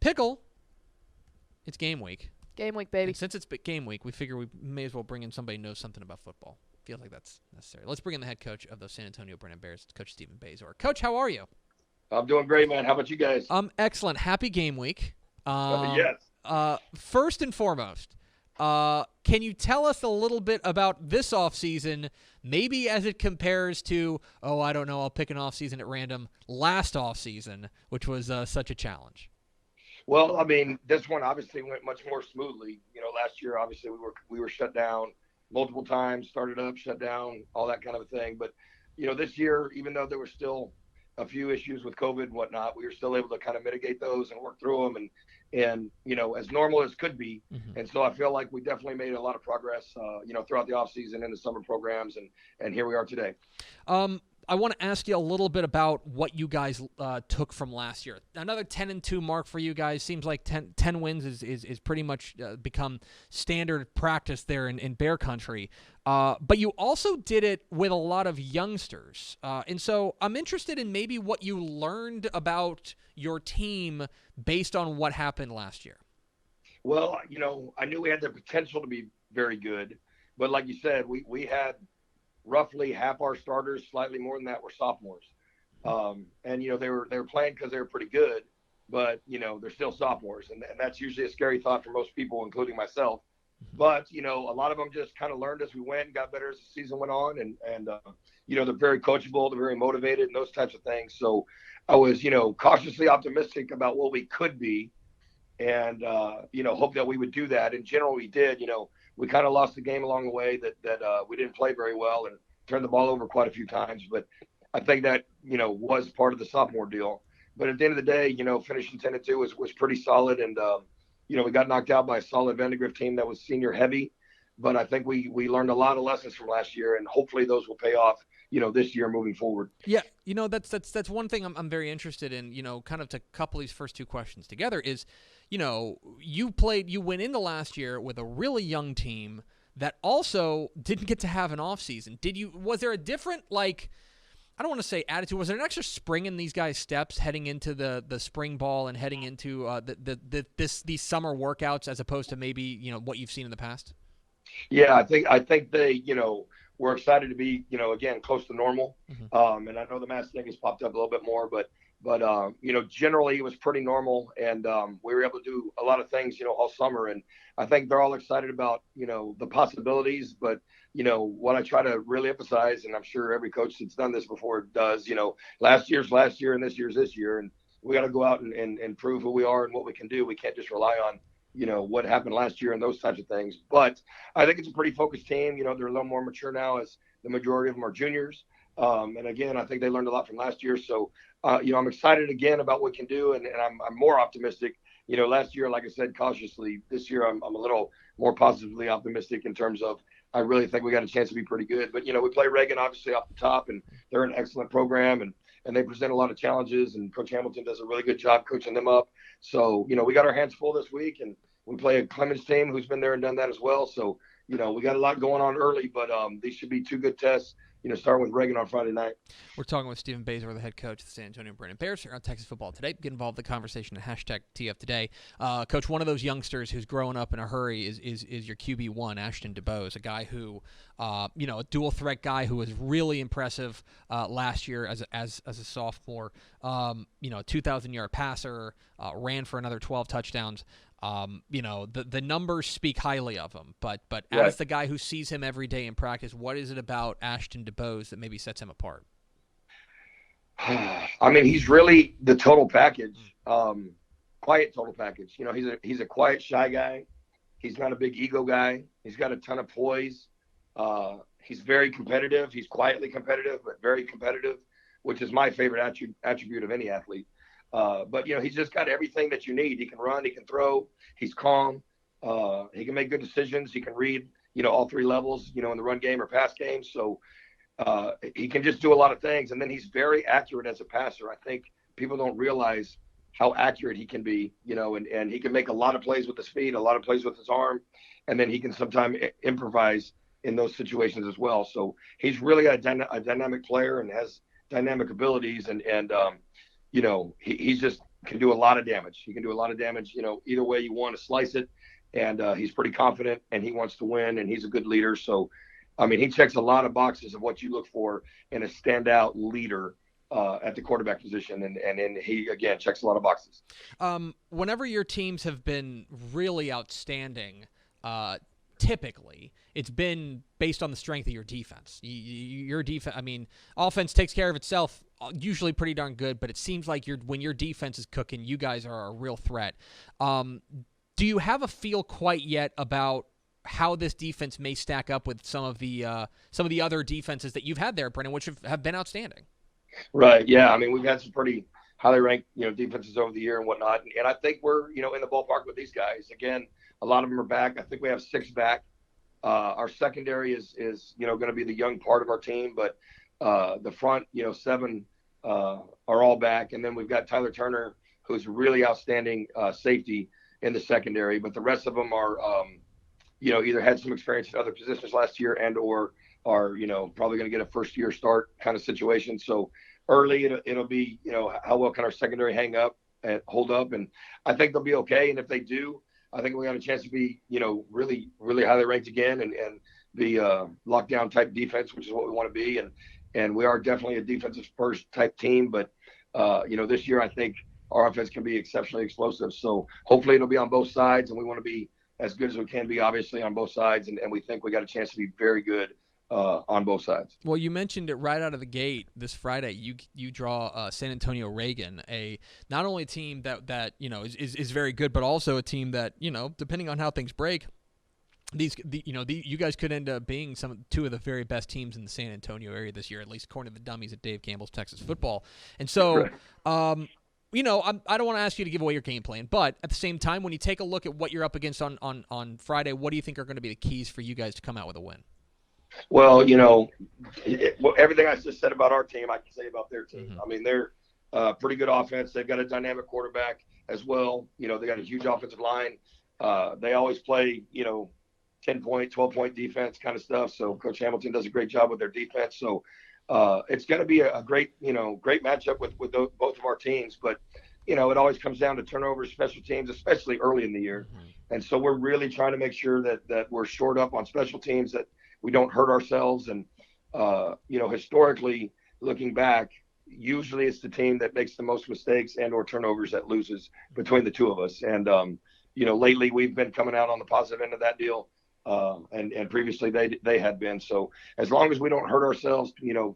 Pickle, it's game week. Game week, baby. And since it's game week, we figure we may as well bring in somebody who knows something about football. Feels like that's necessary. Let's bring in the head coach of the San Antonio Brennan Bears, Coach Stephen Basore. Coach, how are you? I'm doing great, man. How about you guys? Excellent. Happy game week. Yes. First and foremost, can you tell us a little bit about this offseason, maybe as it compares to, I don't know, I'll pick an offseason at random, last offseason, which was such a challenge? Well, I mean, this one obviously went much more smoothly. Last year, obviously, we were shut down multiple times, started up, shut down, all that kind of a thing. But, this year, even though there were still a few issues with COVID and whatnot, we were still able to kind of mitigate those and work through them and as normal as could be. Mm-hmm. And so I feel like we definitely made a lot of progress, throughout the off season and the summer programs. And here we are today. I want to ask you a little bit about what you guys took from last year. Another 10-2 mark for you guys. Seems like 10 wins is pretty much become standard practice there in Bear Country. But you also did it with a lot of youngsters. And so I'm interested in maybe what you learned about your team based on what happened last year. Well, I knew we had the potential to be very good. But like you said, we had roughly half our starters, slightly more than that, were sophomores. And they were playing because they were pretty good, but they're still sophomores, and that's usually a scary thought for most people, including myself. But a lot of them just kind of learned as we went and got better as the season went on, and they're very coachable, they're very motivated, and those types of things. So I was cautiously optimistic about what we could be, and hope that we would do that. In general, we did. We kind of lost the game along the way that we didn't play very well and turned the ball over quite a few times. But I think that, was part of the sophomore deal. But at the end of the day, finishing 10-2 was pretty solid. And, we got knocked out by a solid Vandegrift team that was senior heavy. But I think we learned a lot of lessons from last year, and hopefully those will pay off, this year moving forward. Yeah, that's one thing I'm very interested in, kind of to couple these first two questions together is, you went into last year with a really young team that also didn't get to have an offseason. Was there a different, I don't want to say attitude, was there an extra spring in these guys' steps heading into the spring ball and heading into these summer workouts as opposed to maybe, what you've seen in the past? Yeah, I think they, we're excited to be, again, close to normal. Mm-hmm. And I know the mask thing has popped up a little bit more, but generally it was pretty normal, and we were able to do a lot of things, all summer. And I think they're all excited about, the possibilities. But, what I try to really emphasize, and I'm sure every coach that's done this before does, last year's last year and this year's this year. And we got to go out and prove who we are and what we can do. We can't just rely on, what happened last year and those types of things. But I think it's a pretty focused team. They're a little more mature now, as the majority of them are juniors. And again, I think they learned a lot from last year. So, I'm excited again about what we can do, and I'm more optimistic. Last year, like I said, cautiously. This year, I'm a little more positively optimistic in terms of I really think we got a chance to be pretty good. But, we play Reagan, obviously, off the top, and they're an excellent program, and they present a lot of challenges, and Coach Hamilton does a really good job coaching them up. So, we got our hands full this week, and we play a Clemens team who's been there and done that as well. So, we got a lot going on early, but these should be two good tests. Starting with Reagan on Friday night. We're talking with Stephen Basore, the head coach of the San Antonio Brennan Bears here on Texas Football Today. Get involved in the conversation at #TFToday. Coach, one of those youngsters who's growing up in a hurry is your QB1, Ashton Dubose, a guy who, a dual threat guy who was really impressive last year as a sophomore. A 2,000-yard passer, ran for another 12 touchdowns. The numbers speak highly of him, but right. As the guy who sees him every day in practice, what is it about Ashton Dubose that maybe sets him apart? I mean, he's really the total package, quiet total package. He's a quiet, shy guy. He's not a big ego guy. He's got a ton of poise. He's very competitive. He's quietly competitive, but very competitive, which is my favorite attribute of any athlete. But he's just got everything that you need. He can run, he can throw, he's calm, he can make good decisions, he can read, all three levels, in the run game or pass game. So he can just do a lot of things. And then he's very accurate as a passer. I think people don't realize how accurate he can be, and he can make a lot of plays with his feet, a lot of plays with his arm, and then he can sometimes improvise in those situations as well. So he's really a dynamic player and has dynamic abilities, and he's just can do a lot of damage. He can do a lot of damage, either way you want to slice it. And he's pretty confident, and he wants to win, and he's a good leader. So, I mean, he checks a lot of boxes of what you look for in a standout leader at the quarterback position, and he, again, checks a lot of boxes. Whenever your teams have been really outstanding, typically it's been based on the strength of your defense. Your defense, I mean, offense takes care of itself, usually pretty darn good, but it seems like when your defense is cooking, you guys are a real threat. Do you have a feel quite yet about how this defense may stack up with some of the other defenses that you've had there, Brennan, which have been outstanding? Right. Yeah. I mean, we've had some pretty highly ranked, defenses over the year and whatnot. And I think we're, in the ballpark with these guys. Again, a lot of them are back. I think we have 6 back. Our secondary is going to be the young part of our team, but the front, 7 are all back. And then we've got Tyler Turner, who's really outstanding safety in the secondary, but the rest of them are, either had some experience in other positions last year and or are, probably going to get a first-year start kind of situation. So early, it'll be, how well can our secondary hang up and hold up? And I think they'll be okay. And if they do, I think we got a chance to be, really, really highly ranked again and be a lockdown type defense, which is what we want to be. And we are definitely a defensive first type team. But, this year, I think our offense can be exceptionally explosive. So hopefully it'll be on both sides, and we want to be as good as we can be, obviously, on both sides. And we think we got a chance to be very good on both sides. Well, you mentioned it right out of the gate this Friday. You draw San Antonio Reagan, not only a team that is very good, but also a team that, depending on how things break, you guys could end up being 2 of the very best teams in the San Antonio area this year, at least according to the dummies at Dave Campbell's Texas Football. And so, right. I don't want to ask you to give away your game plan, but at the same time, when you take a look at what you're up against on Friday, what do you think are going to be the keys for you guys to come out with a win? Well, everything I just said about our team, I can say about their team. Mm-hmm. I mean, they're pretty good offense. They've got a dynamic quarterback as well. They got a huge offensive line. They always play, 10-point, 12-point defense kind of stuff. So Coach Hamilton does a great job with their defense. So it's going to be a great matchup with both of our teams. But, it always comes down to turnovers, special teams, especially early in the year. Mm-hmm. And so we're really trying to make sure that we're shored up on special teams, that we don't hurt ourselves. And, historically, looking back, usually it's the team that makes the most mistakes and or turnovers that loses between the two of us. And, lately we've been coming out on the positive end of that deal. And previously they had been. So as long as we don't hurt ourselves,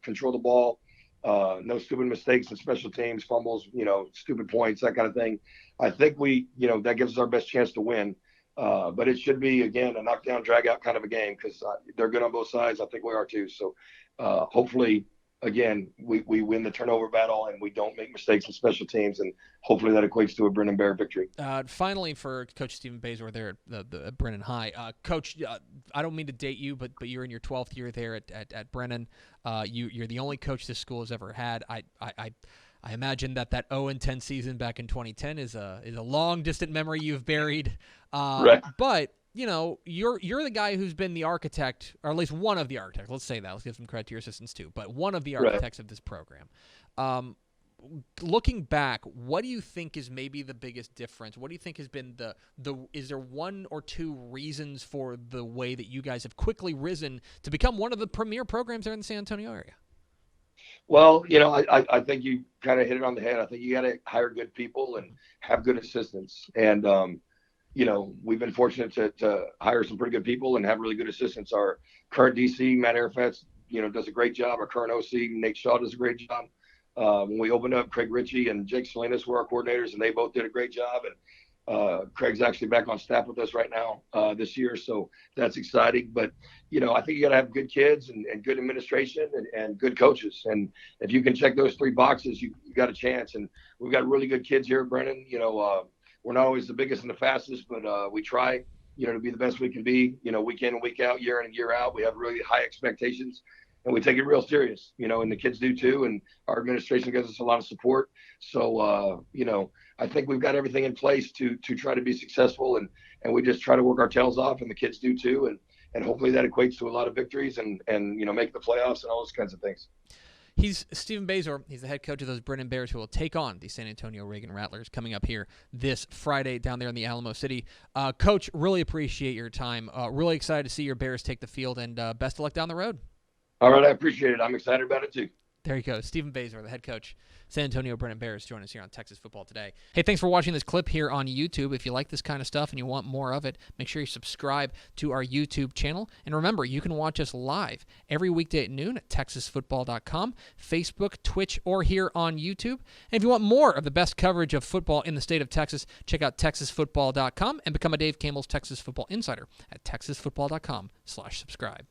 control the ball, no stupid mistakes in special teams, fumbles, stupid points, that kind of thing, I think that gives us our best chance to win. But it should be, again, a knockdown, drag-out kind of a game because they're good on both sides. I think we are too. So hopefully, again, we win the turnover battle and we don't make mistakes in special teams, and hopefully that equates to a Brennan Bear victory. Finally, for Coach Stephen Basore there at Brennan High. Coach, I don't mean to date you, but you're in your 12th year there at Brennan. You're the only coach this school has ever had. I imagine that 0-10 season back in 2010 is a long distant memory you've buried. Right. But you're the guy who's been the architect, or at least one of the architects. Let's say that. Let's give some credit to your assistants too. But one of the architects of this program. Looking back, what do you think is maybe the biggest difference? What do you think has been is there 1 or 2 reasons for the way that you guys have quickly risen to become one of the premier programs there in the San Antonio area? Well, I think you kind of hit it on the head. I think you got to hire good people and have good assistants. And, we've been fortunate to hire some pretty good people and have really good assistants. Our current DC, Matt Arafats, does a great job. Our current OC, Nate Shaw, does a great job. When we opened up, Craig Ritchie and Jake Salinas were our coordinators, and they both did a great job. And Craig's actually back on staff with us right now this year, so that's exciting. But, I think you got to have good kids and good administration and good coaches. And if you can check those 3 boxes, you got a chance. And we've got really good kids here at Brennan. We're not always the biggest and the fastest, but we try, to be the best we can be, week in and week out, year in and year out. We have really high expectations. And we take it real serious, and the kids do too. And our administration gives us a lot of support. So, I think we've got everything in place to try to be successful. And we just try to work our tails off, and the kids do too. And hopefully that equates to a lot of victories and make the playoffs and all those kinds of things. He's Stephen Basore. He's the head coach of those Brennan Bears who will take on the San Antonio Reagan Rattlers coming up here this Friday down there in the Alamo City. Coach, really appreciate your time. Really excited to see your Bears take the field, and best of luck down the road. All right, I appreciate it. I'm excited about it too. There you go. Stephen Basore, the head coach, San Antonio Brennan Bears, joining us here on Texas Football Today. Hey, thanks for watching this clip here on YouTube. If you like this kind of stuff and you want more of it, make sure you subscribe to our YouTube channel. And remember, you can watch us live every weekday at noon at TexasFootball.com, Facebook, Twitch, or here on YouTube. And if you want more of the best coverage of football in the state of Texas, check out TexasFootball.com and become a Dave Campbell's Texas Football Insider at TexasFootball.com/subscribe.